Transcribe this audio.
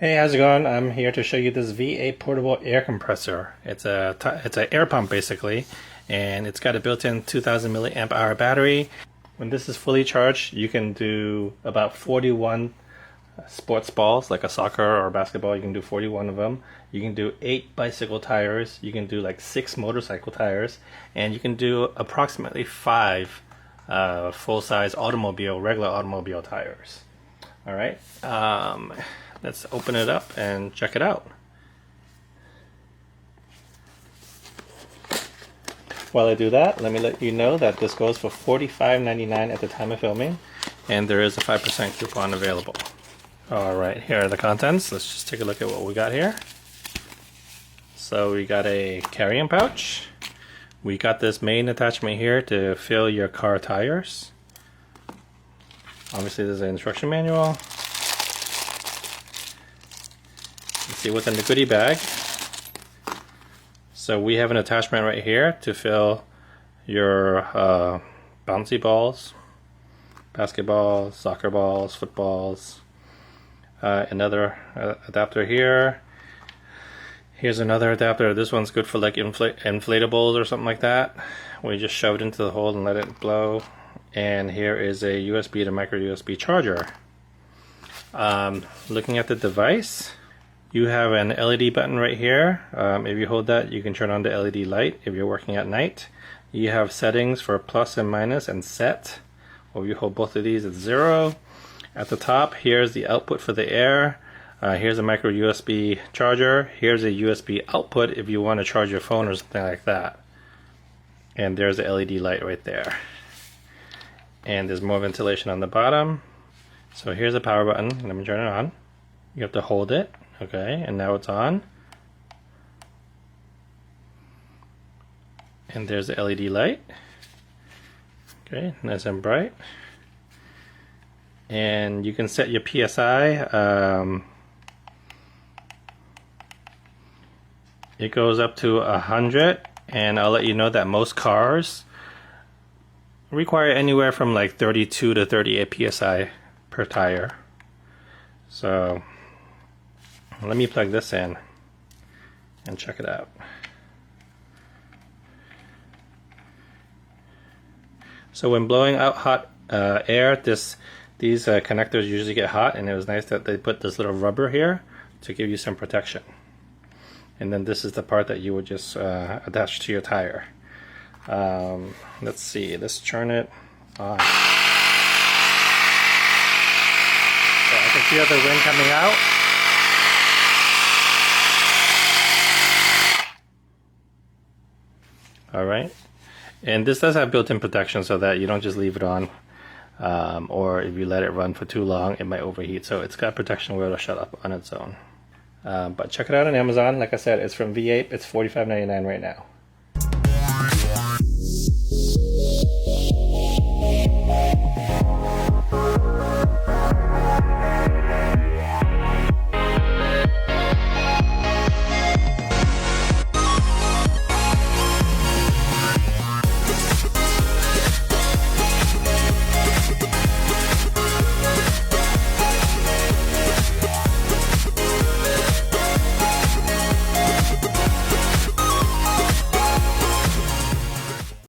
Hey, how's it going? I'm here to show you this V8 portable air compressor. It's an air pump basically, and it's got a built-in 2000 milliamp hour battery. When this is fully charged, you can do about 41 sports balls, like a soccer or a basketball. You can do 41 of them. You can do 8 bicycle tires. You can do like 6 motorcycle tires, and you can do approximately 5 full-size regular automobile tires. All right. Let's open it up and check it out. While I do that, let me let you know that this goes for $45.99 at the time of filming, and there is a 5% coupon available. Alright, here are the contents. Let's just take a look at what we got here. So we got a carrying pouch. We got this main attachment here to fill your car tires. Obviously there's an instruction manual. Let's see what's in the goodie bag. So we have an attachment right here to fill your bouncy balls, basketballs, soccer balls, footballs. Another adapter here. Here's another adapter. This one's good for like inflatables or something like that. We just shove it into the hole and let it blow. And here is a USB to micro USB charger. Looking at the device, you have an LED button right here. If you hold that, you can turn on the LED light if you're working at night. You have settings for plus and minus and set. Or if you hold both of these, it's 0. At the top, here's the output for the air. Here's a micro USB charger. Here's a USB output if you want to charge your phone or something like that. And there's the LED light right there. And there's more ventilation on the bottom. So here's a power button. Let me turn it on. You have to hold it. Okay, and now it's on. And there's the LED light. Okay, nice and bright. And you can set your PSI. It goes up to 100, and I'll let you know that most cars require anywhere from like 32 to 38 PSI per tire. So let me plug this in and check it out. So when blowing out hot air, these connectors usually get hot, and it was nice that they put this little rubber here to give you some protection. And then this is the part that you would just attach to your tire. Let's see, let's turn it on. So I can feel the wind coming out. Alright, and this does have built-in protection so that you don't just leave it on, or if you let it run for too long it might overheat, so it's got protection where it'll shut up on its own. But check it out on Amazon. Like I said, it's from V8. It's $45.99 right now.